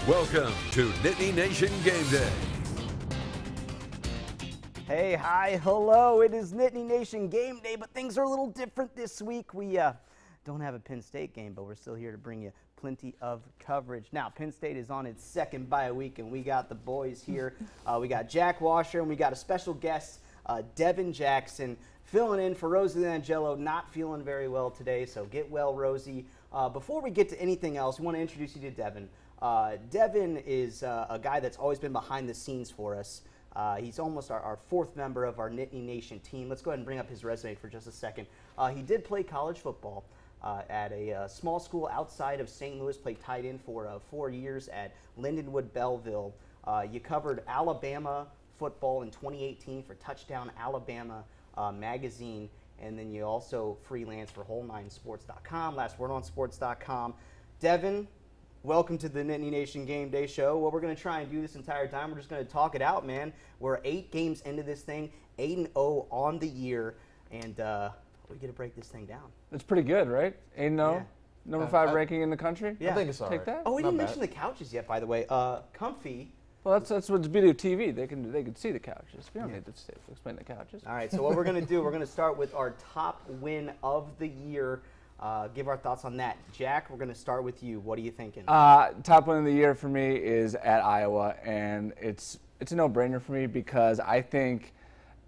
Welcome to Nittany Nation Game Day. Hey, hi, hello. It is Nittany Nation Game Day, but things are a little different this week. We don't have a Penn State game, but we're still here to bring you plenty of coverage. Now, Penn State is on its second bye week, and we got the boys here. We got Jack Washer, and we got a special guest, Devon Jackson, filling in for Rosie Angelo, not feeling very well today, so get well, Rosie. Before we get to anything else, we want to introduce you to Devon. Devon is a guy that's always been behind the scenes for us. He's almost our fourth member of our Nittany Nation team. Let's go ahead and bring up his resume for just a second. He did play college football at a small school outside of St. Louis, played tight end for 4 years at Lindenwood Belleville. You covered Alabama football in 2018 for Touchdown Alabama magazine, and then you also freelance for Whole9Sports.com, lastwordonsports.com. Devon, welcome to the Nittany Nation Game Day show. What we're going to try and do this entire time, we're just going to talk it out, man. We're 8 games into this thing, 8-0 on the year, and we get to break this thing down. It's pretty good, right? 8-0, Yeah. number 5 ranking in the country. Yeah. I think it's all Take right. that. Oh, we Not didn't bad. mention the couches yet, by the way. Comfy. Well, that's what's video TV. They can see the couches. We don't need to explain the couches. All right, so what we're going to do, we're going to start with our top win of the year. Give our thoughts on that. Jack, we're going to start with you. What are you thinking? Top win of the year for me is at Iowa, and it's a no-brainer for me because I think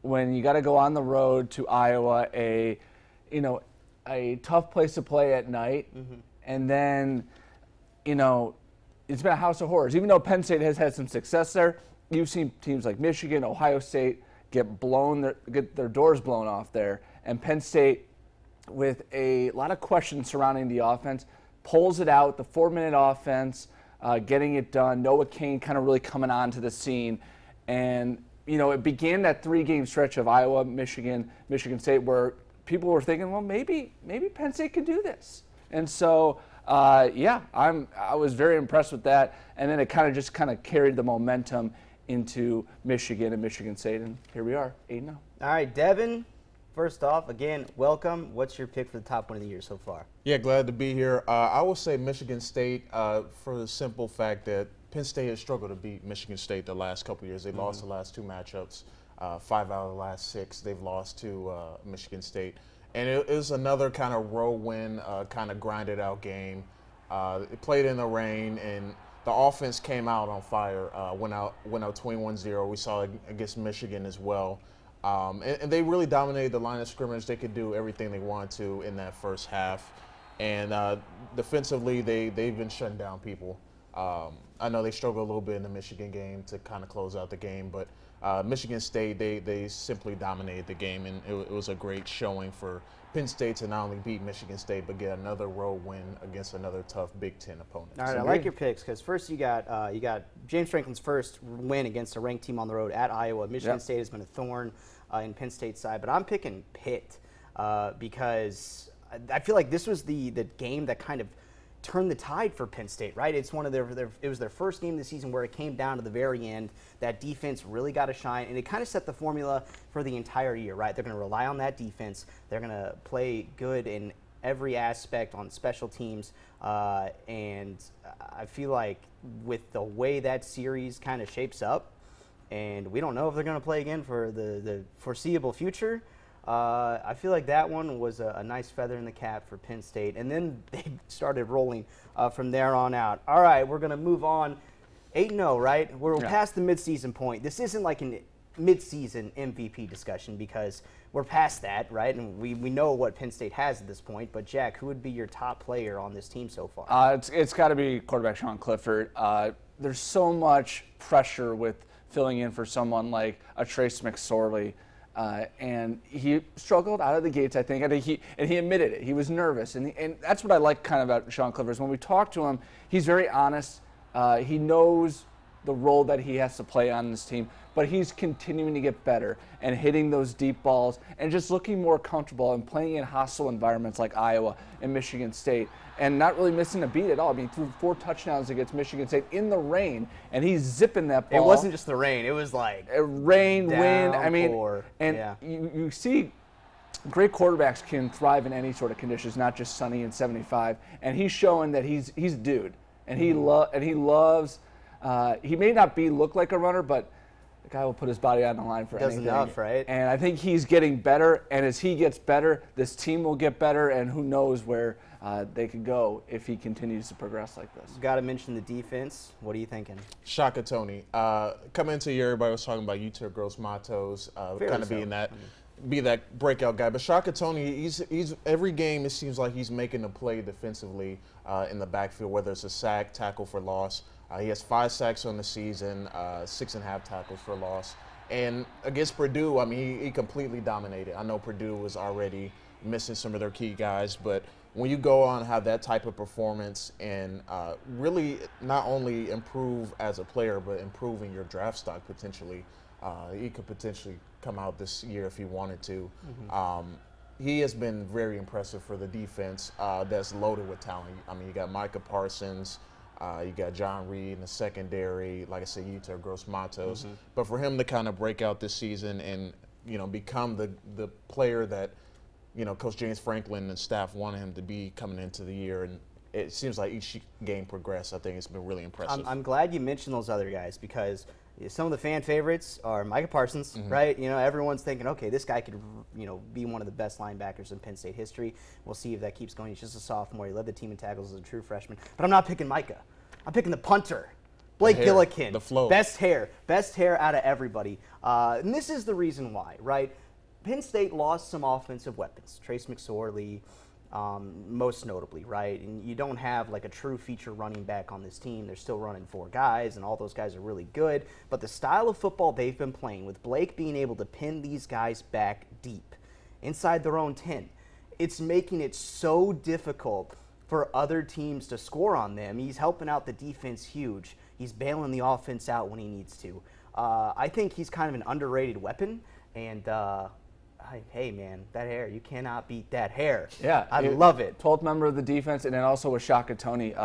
when you got to go on the road to Iowa, a tough place to play at night, and then it's been a house of horrors. Even though Penn State has had some success there, you've seen teams like Michigan, Ohio State get their doors blown off there, and Penn State, with a lot of questions surrounding the offense, pulls it out, the 4-minute offense, getting it done. Noah Cain kind of really coming onto the scene. And, it began that 3-game stretch of Iowa, Michigan, Michigan State, where people were thinking, well, maybe Penn State could do this. And so, I was very impressed with that. And then it kind of carried the momentum into Michigan and Michigan State. And here we are, 8-0. All right, Devon. First off, again, welcome. What's your pick for the top win of the year so far? Yeah, glad to be here. I will say Michigan State for the simple fact that Penn State has struggled to beat Michigan State the last couple of years. They lost the last 2 matchups. 5 out of the last 6 they've lost to Michigan State. And it was another kind of row win, kind of grinded out game. It played in the rain, and the offense came out on fire, went out 21-0. We saw it against Michigan as well. And they really dominated the line of scrimmage. They could do everything they wanted to in that first half. And defensively, they've been shutting down people. I know they struggled a little bit in the Michigan game to kind of close out the game, but Michigan State, they simply dominated the game, and it was a great showing for Penn State to not only beat Michigan State, but get another road win against another tough Big Ten opponent. All right, I like your picks because first you got James Franklin's first win against a ranked team on the road at Iowa. Michigan State has been a thorn in Penn State's side, but I'm picking Pitt because I feel like this was the game that kind of turned the tide for Penn State, right? It's one of it was their first game of the season where it came down to the very end. That defense really got to shine, and it kind of set the formula for the entire year, right? They're going to rely on that defense. They're going to play good in every aspect on special teams, and I feel like with the way that series kind of shapes up, and we don't know if they're going to play again for the foreseeable future, I feel like that one was a nice feather in the cap for Penn State. And then they started rolling from there on out. All right, we're going to move on. 8-0, right? We're past the midseason point. This isn't like a midseason MVP discussion because we're past that, right? And we know what Penn State has at this point. But, Jack, who would be your top player on this team so far? It's got to be quarterback Shawn Clifford. There's so much pressure with filling in for someone like a Trace McSorley. And he struggled out of the gates, I think, and he admitted it. He was nervous, and that's what I like kind of about Shawn Clifford. Is when we talk to him, he's very honest. He knows the role that he has to play on this team, but he's continuing to get better and hitting those deep balls and just looking more comfortable and playing in hostile environments like Iowa and Michigan State and not really missing a beat at all. I mean, he threw 4 touchdowns against Michigan State in the rain, and he's zipping that ball. It wasn't just the rain. It was like rain, wind. I mean, and yeah. you see great quarterbacks can thrive in any sort of conditions, not just sunny and 75. And he's showing that he's a dude, and he loves He may not look like a runner, but the guy will put his body on the line for anything. Does enough, right? And I think he's getting better, and as he gets better, this team will get better, and who knows where they could go if he continues to progress like this. Got to mention the defense. What are you thinking? Shaka Tony. Coming into the year, everybody was talking about Yetur Gross-Matos, kind of being that breakout guy. But Shaka Tony, he's every game it seems like he's making a play defensively in the backfield, whether it's a sack, tackle for loss. He has 5 sacks on the season, 6.5 tackles for loss. And against Purdue, I mean, he completely dominated. I know Purdue was already missing some of their key guys, but when you go on and have that type of performance and really not only improve as a player, but improving your draft stock potentially, he could potentially come out this year if he wanted to. He has been very impressive for the defense that's loaded with talent. I mean, you got Micah Parsons, you got John Reed in the secondary, like I said, Yetur Gross-Matos. But for him to kind of break out this season and, you know, become the player that, you know, Coach James Franklin and staff wanted him to be coming into the year, and it seems like each game progressed. I think it's been really impressive. I'm glad you mentioned those other guys because some of the fan favorites are Micah Parsons, right? You know, everyone's thinking, okay, this guy could, you know, be one of the best linebackers in Penn State history. We'll see if that keeps going. He's just a sophomore. He led the team in tackles as a true freshman. But I'm not picking Micah. I'm picking the punter, Blake Gillikin. The flow. Best hair out of everybody. And this is the reason why, right? Penn State lost some offensive weapons. Trace McSorley, most notably, right? And you don't have like a true feature running back on this team. They're still running 4 guys, and all those guys are really good. But the style of football they've been playing, with Blake being able to pin these guys back deep inside their own 10, it's making it so difficult for other teams to score on them. He's helping out the defense huge. He's bailing the offense out when he needs to. I think he's kind of an underrated weapon, and hey, man, that hair, you cannot beat that hair. Yeah. I love it. 12th member of the defense, and then also with Shaka Tony,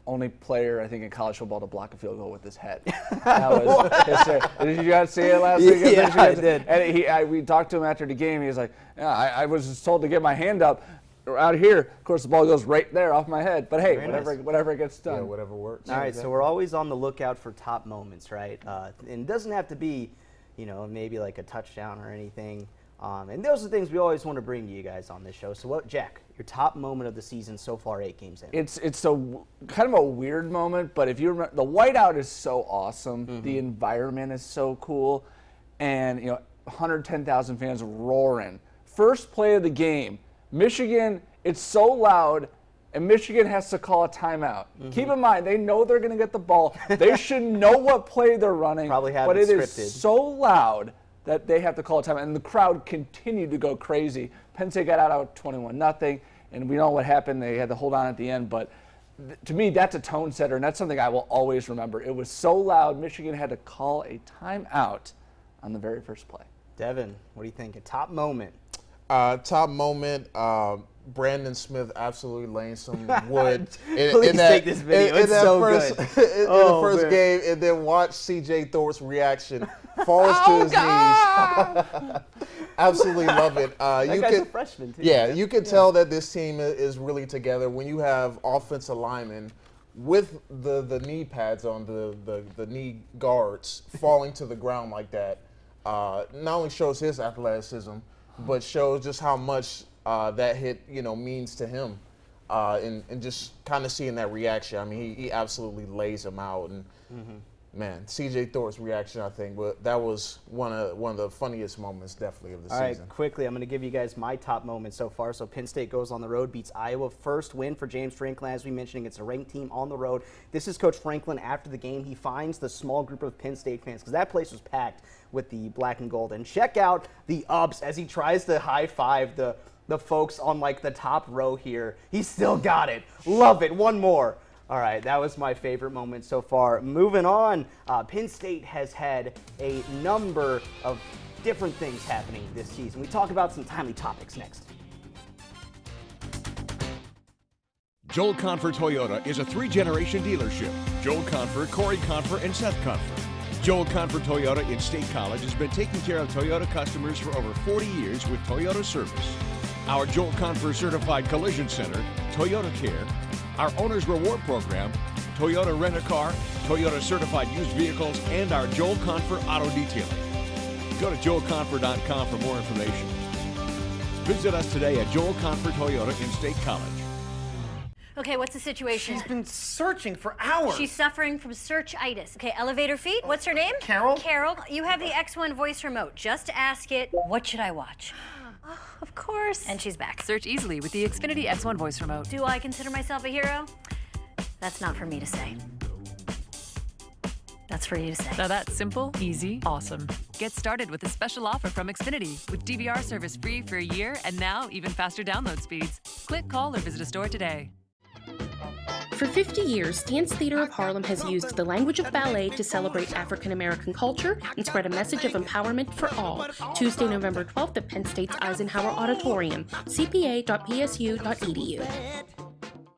only player, I think, in college football to block a field goal with his head. That was hysterical. Did you guys see it last week? Yeah, I did. And we talked to him after the game. He was like, yeah, I was just told to get my hand up. Out here, of course, the ball goes right there off my head. But hey, whatever gets done. Yeah, whatever works. All right, so we're always on the lookout for top moments, right? And it doesn't have to be, you know, maybe like a touchdown or anything. And those are things we always want to bring to you guys on this show. So, what, Jack, your top moment of the season so far, 8 games in? It's kind of a weird moment, but if you remember, the whiteout is so awesome. The environment is so cool, and you know, 110,000 fans roaring. First play of the game. Michigan, it's so loud, and Michigan has to call a timeout. Keep in mind, they know they're going to get the ball. They should know what play they're running. Probably have but it scripted. Is so loud that they have to call a timeout, and the crowd continued to go crazy. Penn State got out 21-0, and we know what happened. They had to hold on at the end, but to me, that's a tone setter, and that's something I will always remember. It was so loud, Michigan had to call a timeout on the very first play. Devin, what do you think? A top moment? Top moment, Brandon Smith absolutely laying some wood. Please take this video. It's so good. In the first game, and then watch C.J. Thorpe's reaction. Falls to his knees. Absolutely love it. That guy's a freshman, too. Yeah, you can tell that this team is really together when you have offensive linemen with the knee pads on, the knee guards falling to the ground like that. Not only shows his athleticism, but shows just how much that hit, you know, means to him, and just kind of seeing that reaction. I mean, he absolutely lays him out, and man, C.J. Thorpe's reaction, I think, but that was one of the funniest moments, definitely, of the season. All right, quickly, I'm going to give you guys my top moments so far. So Penn State goes on the road, beats Iowa. First win for James Franklin, as we mentioned, against a ranked team on the road. This is Coach Franklin after the game. He finds the small group of Penn State fans, because that place was packed with the black and gold. And check out the ups as he tries to high-five the folks on, like, the top row here. He still got it. Love it. One more. All right, that was my favorite moment so far. Moving on, Penn State has had a number of different things happening this season. We talk about some timely topics next. Joel Confer Toyota is a 3-generation dealership. Joel Confer, Corey Confer, and Seth Confer. Joel Confer Toyota in State College has been taking care of Toyota customers for over 40 years with Toyota service. Our Joel Confer Certified Collision Center, Toyota Care, our Owner's Reward Program, Toyota Rent-A-Car, Toyota Certified Used Vehicles, and our Joel Confer Auto Detailing. Go to joelconfer.com for more information. Visit us today at Joel Confer Toyota in State College. Okay, what's the situation? She's been searching for hours. She's suffering from searchitis. Okay, elevator feet. What's her name? Carol? Carol, you have the X1 voice remote. Just ask it, what should I watch? Oh, of course. And she's back. Search easily with the Xfinity X1 voice remote. Do I consider myself a hero? That's not for me to say. That's for you to say. Now that's simple, easy, awesome. Get started with a special offer from Xfinity with DVR service free for a year and now even faster download speeds. Click, call, or visit a store today. For 50 years, Dance Theater of Harlem has used the language of ballet to celebrate African American culture and spread a message of empowerment for all. Tuesday, November 12th at Penn State's Eisenhower Auditorium, cpa.psu.edu.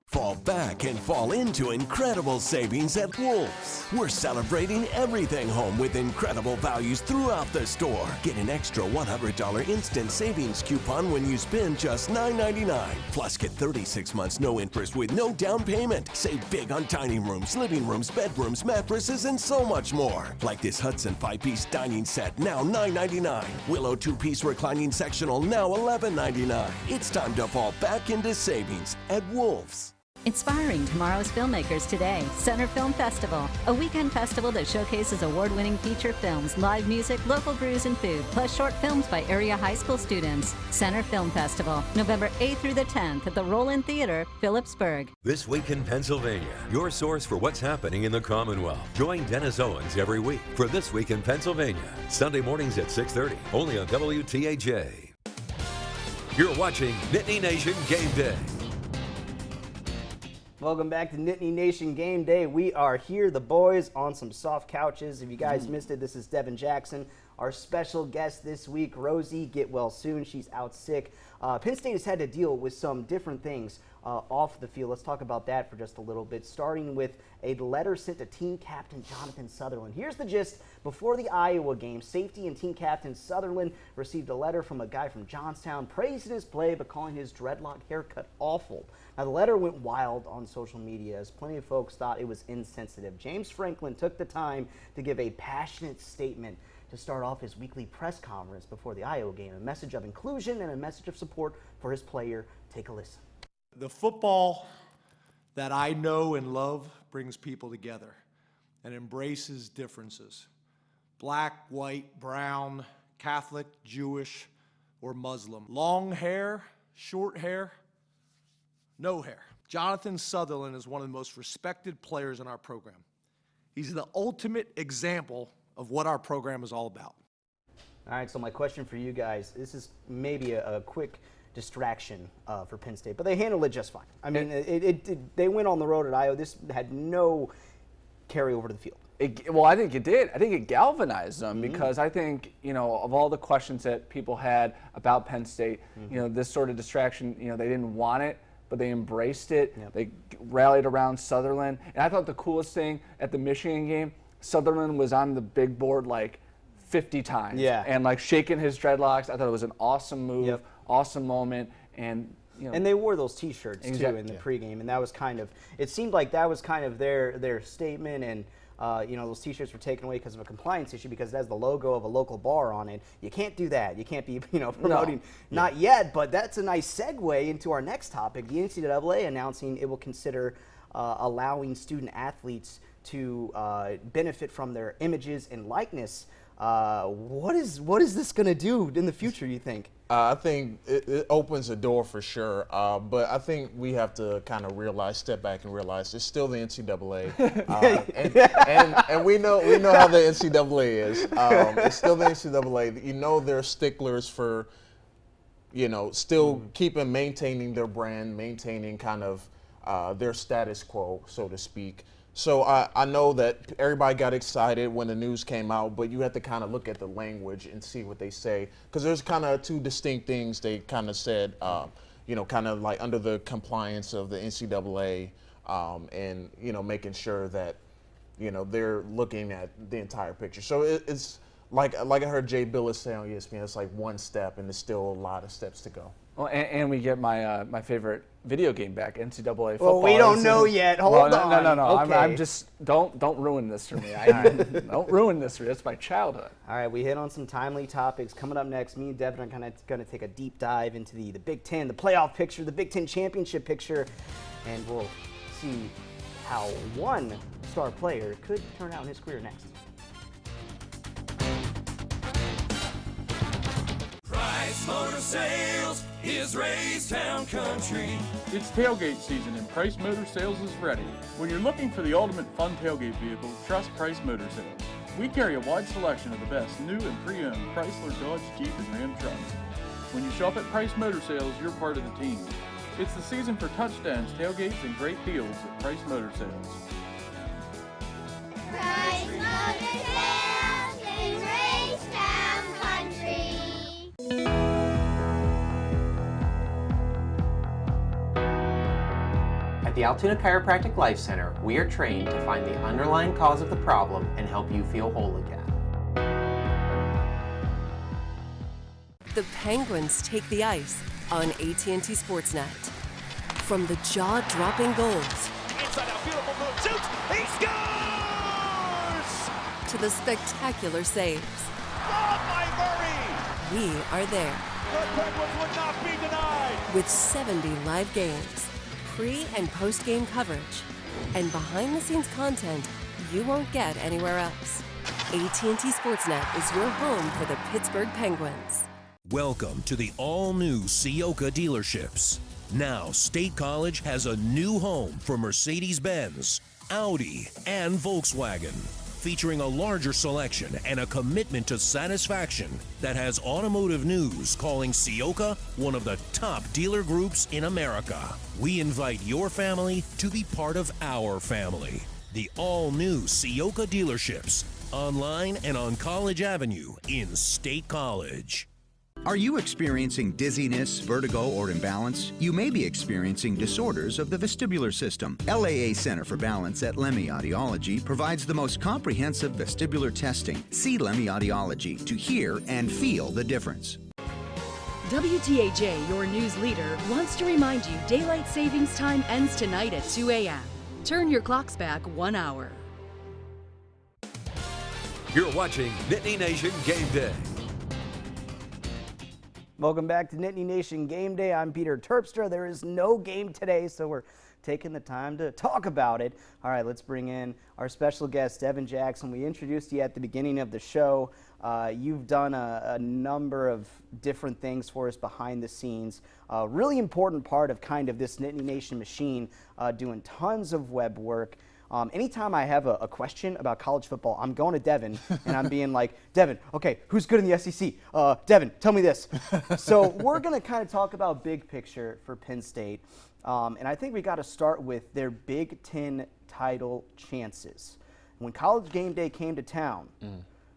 Fall back and fall into incredible savings at Wolves. We're celebrating everything home with incredible values throughout the store. Get an extra $100 instant savings coupon when you spend just $9.99. Plus, get 36 months no interest with no down payment. Save big on dining rooms, living rooms, bedrooms, mattresses, and so much more. Like this Hudson 5-piece dining set, now $9.99. Willow 2-piece reclining sectional, now $11.99. It's time to fall back into savings at Wolves. Inspiring tomorrow's filmmakers today. Center Film Festival, a weekend festival that showcases award-winning feature films, live music, local brews and food, plus short films by area high school students. Center Film Festival, November 8th through the 10th at the Roland Theater, Phillipsburg. This Week in Pennsylvania, your source for what's happening in the Commonwealth. Join Dennis Owens every week for This Week in Pennsylvania, Sunday mornings at 6:30, only on WTAJ. You're watching Nittany Nation Game Day. Welcome back to Nittany Nation Game Day. We are here, the boys, on some soft couches. If you guys missed it, this is Devon Jackson. Our special guest this week, Rosie, get well soon. She's out sick. Penn State has had to deal with some different things off the field. Let's talk about that for just a little bit, starting with a letter sent to team captain Jonathan Sutherland. Here's the gist. Before the Iowa game, safety and team captain Sutherland received a letter from a guy from Johnstown praising his play but calling his dreadlock haircut awful. Now, the letter went wild on social media as plenty of folks thought it was insensitive. James Franklin took the time to give a passionate statement to start off his weekly press conference before the Iowa game, a message of inclusion and a message of support for his player. Take a listen. The football that I know and love brings people together and embraces differences. Black, white, brown, Catholic, Jewish, or Muslim. Long hair, short hair, no hair. Jonathan Sutherland is one of the most respected players in our program. He's the ultimate example of what our program is all about. All right, so my question for you guys, this is maybe a quick distraction for Penn State, but they handled it just fine. I mean, they went on the road at Iowa. This had no carryover to the field. Well, I think it did. I think it galvanized them because I think, you know, of all the questions that people had about Penn State, you know, this sort of distraction, you know, they didn't want it, but they embraced it. Yep. They rallied around Sutherland. And I thought the coolest thing at the Michigan game, Sutherland was on the big board like 50 times. Yeah. And like shaking his dreadlocks. I thought it was an awesome move, Yep. awesome moment. And you know, and they wore those T-shirts too Exactly. in the pregame, and that was kind of, it seemed like that was kind of their statement. And you know, those T-shirts were taken away because of a compliance issue because it has the logo of a local bar on it. You can't do that. You can't be, you know, promoting. No. Not yet, but that's a nice segue into our next topic. The NCAA announcing it will consider allowing student athletes to benefit from their images and likeness. What is this going to do in the future, you think? I think it opens a door for sure, but I think we have to kind of step back and realize it's still the NCAA, and we know how the NCAA is. It's still the NCAA. You know, they're sticklers for, you know, still maintaining their brand, maintaining kind of their status quo, so to speak. So I know that everybody got excited when the news came out, but you have to kind of look at the language and see what they say, because there's kind of two distinct things they kind of said, you know, kind of like under the compliance of the NCAA, and, you know, making sure that, you know, they're looking at the entire picture. So it's like I heard Jay Billis say on ESPN, it's like one step, and there's still a lot of steps to go. Well, and we get my my favorite video game back, NCAA Well, football. we don't know yet. Hold on. No. Okay. I'm just don't ruin this for me. Don't ruin this for me. It's my childhood. All right, we hit on some timely topics. Coming up next, me and Devin are going to take a deep dive into the Big Ten, the playoff picture, the Big Ten championship picture, and we'll see how one star player could turn out in his career next. Price Motor Sales is Raystown Country. It's tailgate season and Price Motor Sales is ready. When you're looking for the ultimate fun tailgate vehicle, trust Price Motor Sales. We carry a wide selection of the best new and pre-owned Chrysler, Dodge, Jeep, and Ram trucks. When you shop at Price Motor Sales, you're part of the team. It's the season for touchdowns, tailgates, and great deals at Price Motor Sales. Price Motor Sales is Raystown Country. At the Altoona Chiropractic Life Center, we are trained to find the underlying cause of the problem and help you feel whole again. The Penguins take the ice on AT&T Sportsnet. From the jaw-dropping goals Inside out, beautiful move, shoots, he scores! to the spectacular saves, Oh, by Murray! we are there. The Penguins would not be denied! With 70 live games, pre- and post-game coverage, and behind-the-scenes content you won't get anywhere else. AT&T Sportsnet is your home for the Pittsburgh Penguins. Welcome to the all-new Ciocca dealerships. Now, State College has a new home for Mercedes-Benz, Audi, and Volkswagen, featuring a larger selection and a commitment to satisfaction that has automotive news calling Ciocca one of the top dealer groups in America. We invite your family to be part of our family. The all-new Ciocca dealerships, online and on College Avenue in State College. Are you experiencing dizziness, vertigo, or imbalance? You may be experiencing disorders of the vestibular system. LAA Center for Balance at Lemmy Audiology provides the most comprehensive vestibular testing. See Lemmy Audiology to hear and feel the difference. WTAJ, your news leader, wants to remind you daylight savings time ends tonight at 2 a.m. Turn your clocks back 1 hour. You're watching Nittany Nation Game Day. Welcome back to Nittany Nation Game Day. I'm Peter Terpstra. There is no game today, so we're taking the time to talk about it. All right, let's bring in our special guest, Devon Jackson. We introduced you at the beginning of the show. You've done a number of different things for us behind the scenes. A really important part of kind of this Nittany Nation machine, doing tons of web work. Anytime I have a question about college football, I'm going to Devon and I'm being like, Devon, okay, who's good in the SEC? Devon, tell me this. So we're going to kind of talk about big picture for Penn State. And I think we got to start with their Big Ten title chances. When College Game Day came to town,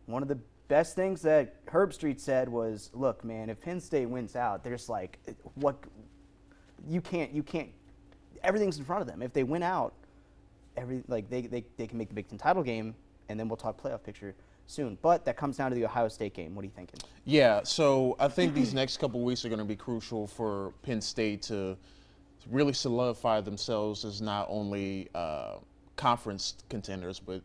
one of the best things that Herb Street said was, look, man, if Penn State wins out, there's like, what, you can't, everything's in front of them. If they win out, they can make the Big Ten title game, and then we'll talk playoff picture soon. But that comes down to the Ohio State game. What are you thinking? Yeah, so I think these next couple of weeks are going to be crucial for Penn State to really solidify themselves as not only conference contenders, but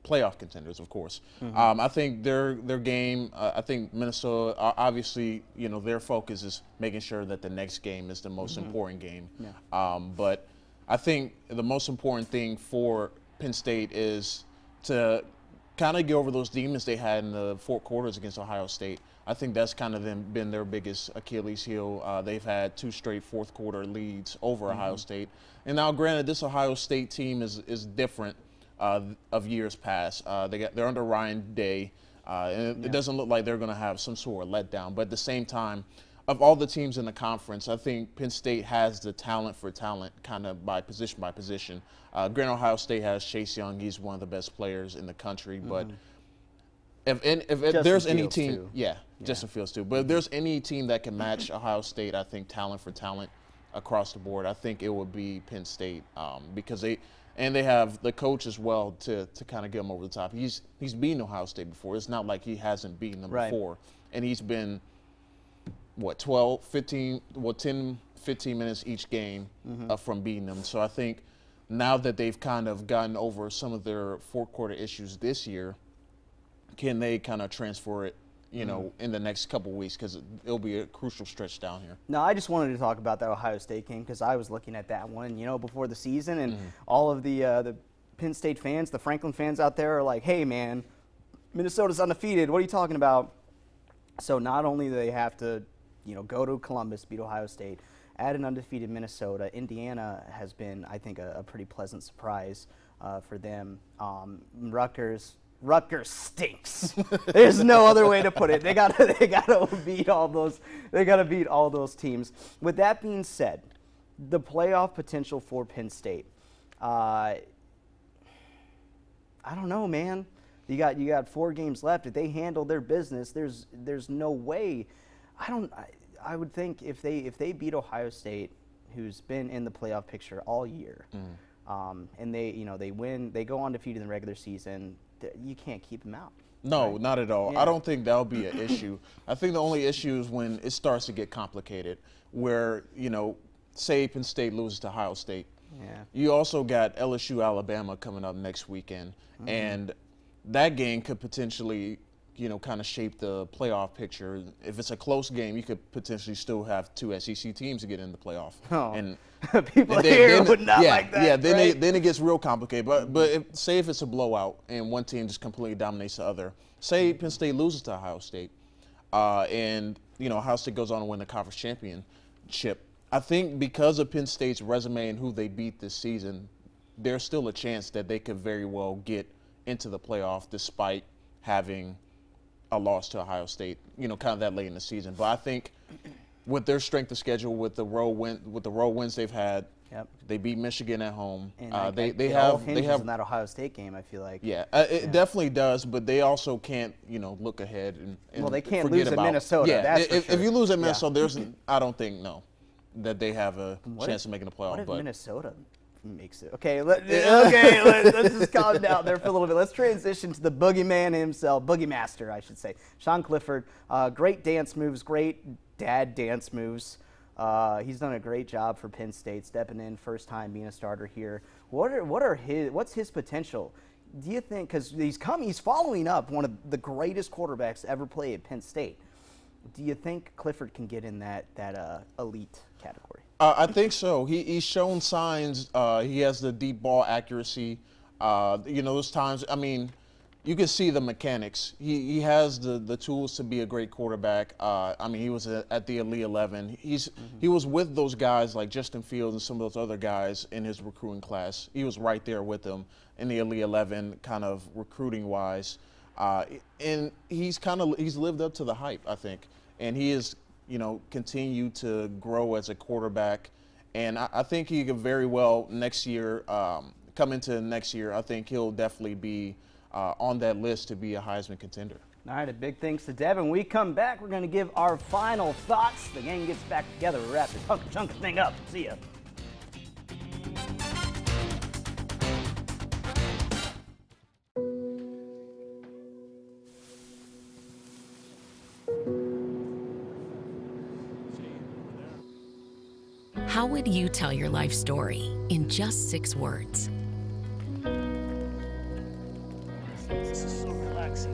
playoff contenders, of course. I think their game, I think Minnesota, obviously, you know, their focus is making sure that the next game is the most important game. Yeah. But I think the most important thing for Penn State is to kind of get over those demons they had in the fourth quarters against Ohio State. I think that's kind of been their biggest Achilles heel. They've had 2 straight fourth quarter leads over Ohio State. And now, granted, this Ohio State team is different of years past. They're under Ryan Day, and it doesn't look like they're going to have some sort of letdown. But at the same time, of all the teams in the conference, I think Penn State has the talent for talent, kind of by position by position. Granted, Ohio State has Chase Young. He's one of the best players in the country. But if there's any team, Justin Fields too. But if there's any team that can match Ohio State, I think talent for talent across the board, I think it would be Penn State, because they have the coach as well to kind of get them over the top. He's beaten Ohio State before. It's not like he hasn't beaten them before, and he's been 10, 15 minutes each game from beating them. So I think now that they've kind of gotten over some of their fourth quarter issues this year, can they kind of transfer it, you know, in the next couple of weeks, because it'll be a crucial stretch down here. No, I just wanted to talk about that Ohio State game because I was looking at that one, you know, before the season, and all of the Penn State fans, the Franklin fans out there are like, hey, man, Minnesota's undefeated. What are you talking about? So not only do they have to, you know, go to Columbus, beat Ohio State, add an undefeated Minnesota, Indiana has been, I think, a pretty pleasant surprise for them. Rutgers stinks. There's no other way to put it. They gotta beat all those. They gotta beat all those teams. With that being said, the playoff potential for Penn State. I don't know, man. You got 4 games left. If they handle their business, there's no way. I would think if they beat Ohio State, who's been in the playoff picture all year, and they win, they go undefeated in the regular season, you can't keep them out. No, right? not at all. Yeah. I don't think that'll be an issue. I think the only issue is when it starts to get complicated, where, you know, say Penn State loses to Ohio State. Yeah. You also got LSU, Alabama coming up next weekend, and that game could potentially, you know, kind of shape the playoff picture. If it's a close game, you could potentially still have 2 SEC teams to get in the playoff. Oh. And people here would not yeah, like that. Yeah, then right? then it gets real complicated. But say if it's a blowout and one team just completely dominates the other. Say Penn State loses to Ohio State, and you know Ohio State goes on to win the conference championship. I think because of Penn State's resume and who they beat this season, there's still a chance that they could very well get into the playoff despite having a loss to Ohio State, you know, kind of that late in the season. But I think with their strength of schedule, with the road wins they've had, they beat Michigan at home. And they have have that Ohio State game, I feel like. Yeah, it definitely does. But they also can't, you know, look ahead and well, they can't forget lose about, at Minnesota. Yeah, that's for if sure. you lose at Minnesota, there's I don't think that they have a chance of making the playoff. What if but Minnesota makes it? Okay, let's just calm down there for a little bit. Let's transition to the boogeyman himself, Boogie Master, I should say. Shawn Clifford, great dance moves, great dad dance moves. He's done a great job for Penn State, stepping in first time being a starter here. What's his potential? Do you think, because he's following up one of the greatest quarterbacks to ever play at Penn State. Do you think Clifford can get in that elite category? I think so. He's shown signs. He has the deep ball accuracy. You know, those times, I mean, you can see the mechanics. He has the tools to be a great quarterback. I mean, he was at the Elite 11. He was with those guys like Justin Fields and some of those other guys in his recruiting class. He was right there with them in the Elite 11, kind of recruiting-wise. And he's lived up to the hype, I think. And he is, you know, continue to grow as a quarterback. And I think he could very well next year, come into next year, I think he'll definitely be on that list to be a Heisman contender. All right, a big thanks to Devon. When we come back, we're going to give our final thoughts. The gang gets back together. We'll wrap this chunk of thing up. See ya. How would you tell your life story in just 6 words? This is so relaxing.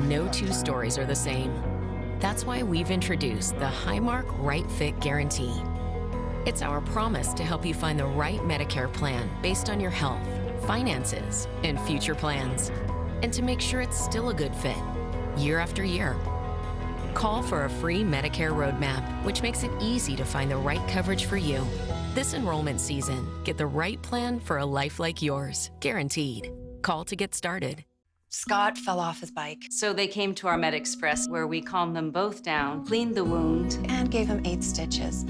No 2 stories are the same. That's why we've introduced the Highmark Right Fit Guarantee. It's our promise to help you find the right Medicare plan based on your health, finances, and future plans, and to make sure it's still a good fit, year after year. Call for a free Medicare roadmap, which makes it easy to find the right coverage for you. This enrollment season, get the right plan for a life like yours, guaranteed. Call to get started. Scott fell off his bike. So they came to our Med Express, where we calmed them both down, cleaned the wound, and gave him 8 stitches,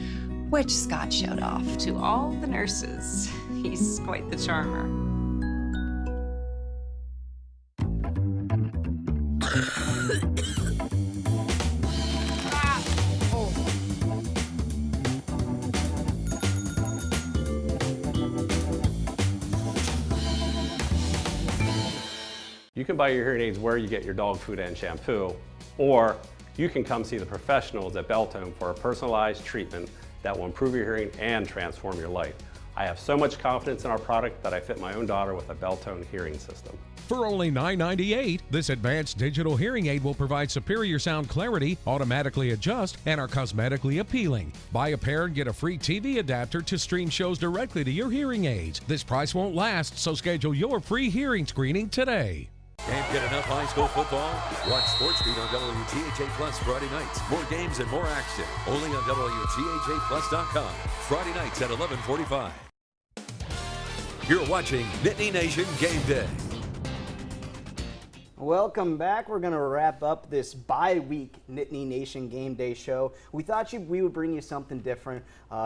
which Scott showed off to all the nurses. He's quite the charmer. You can buy your hearing aids where you get your dog food and shampoo, or you can come see the professionals at Beltone for a personalized treatment that will improve your hearing and transform your life. I have so much confidence in our product that I fit my own daughter with a Beltone hearing system. For only $9.98, this advanced digital hearing aid will provide superior sound clarity, automatically adjust, and are cosmetically appealing. Buy a pair and get a free TV adapter to stream shows directly to your hearing aids. This price won't last, so schedule your free hearing screening today. Can't get enough high school football? Watch SportsBeat on WTHA Plus Friday nights. More games and more action. Only on WTHAPlus.com. Friday nights at 11:45. You're watching Nittany Nation Game Day. Welcome back. We're going to wrap up this bye-week Nittany Nation Game Day show. We thought we would bring you something different,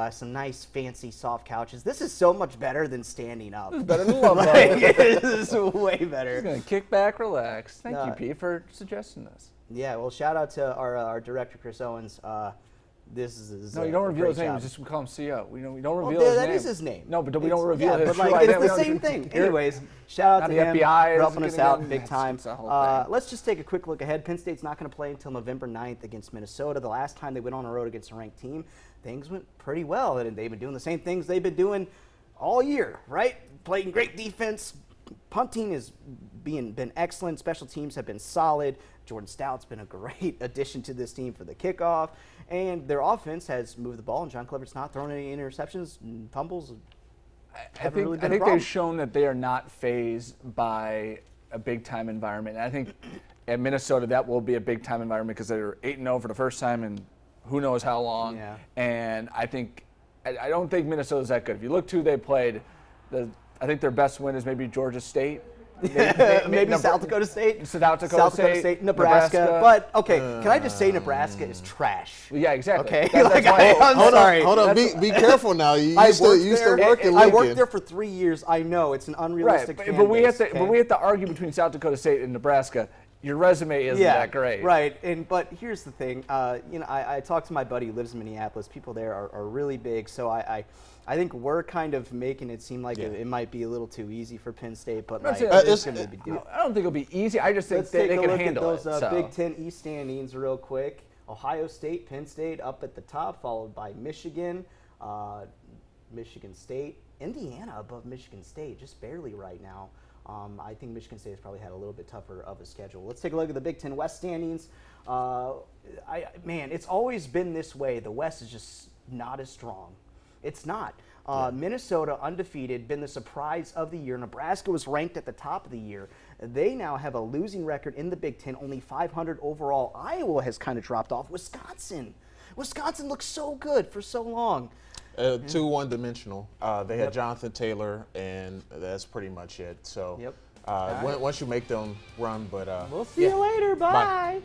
some nice, fancy, soft couches. This is so much better than standing up. It's better than love. This is way better. Just going to kick back, relax. Thank you, Pete, for suggesting this. Yeah, well, shout out to our director, Chris Owens. This is no, you don't reveal his name. Job. Just we call him CO. We don't reveal well, his name. That is his name. No, but we don't reveal his true identity. It's the same thing. Anyways, shout out to him FBI for helping us out big time. It's let's just take a quick look ahead. Penn State's not going to play until November 9th against Minnesota. The last time they went on the road against a ranked team, things went pretty well. And they've been doing the same things they've been doing all year, right? Playing great defense. Punting has been excellent. Special teams have been solid. Jordan Stout's been a great addition to this team for the kickoff. And their offense has moved the ball, and Shawn Clifford's not throwing any interceptions, fumbles. I think they've shown that they are not fazed by a big-time environment. And I think at Minnesota that will be a big-time environment because they're 8-0 for the first time in who knows how long. Yeah. And I don't think Minnesota's that good. If you look to who they played, I think their best win is maybe Georgia State. Maybe South Dakota State. South Dakota State, Nebraska. But, okay, can I just say Nebraska is trash? Yeah, exactly. Okay, I'm sorry. Hold on, be careful now. You used to work in Lincoln. I worked there for 3 years. I know, it's an unrealistic fan base, but we have to argue between South Dakota State and Nebraska. Your resume isn't that great. Right, but here's the thing. I talked to my buddy who lives in Minneapolis. People there are really big, so I think we're kind of making it seem like it might be a little too easy for Penn State, but it's going to be good. I don't think it'll be easy. I just think they can handle it. Let's take a look at those Big Ten East standings real quick. Ohio State, Penn State up at the top, followed by Michigan, Michigan State, Indiana above Michigan State, just barely right now. I think Michigan State has probably had a little bit tougher of a schedule. Let's take a look at the Big Ten West standings. Man, it's always been this way. The West is just not as strong. It's not. Minnesota, undefeated, been the surprise of the year. Nebraska was ranked at the top of the year. They now have a losing record in the Big Ten, only 500 overall. Iowa has kind of dropped off. Wisconsin looks so good for so long. Too one-dimensional. They had Jonathan Taylor, and that's pretty much it. So once you make them run, but we'll see you later. Bye.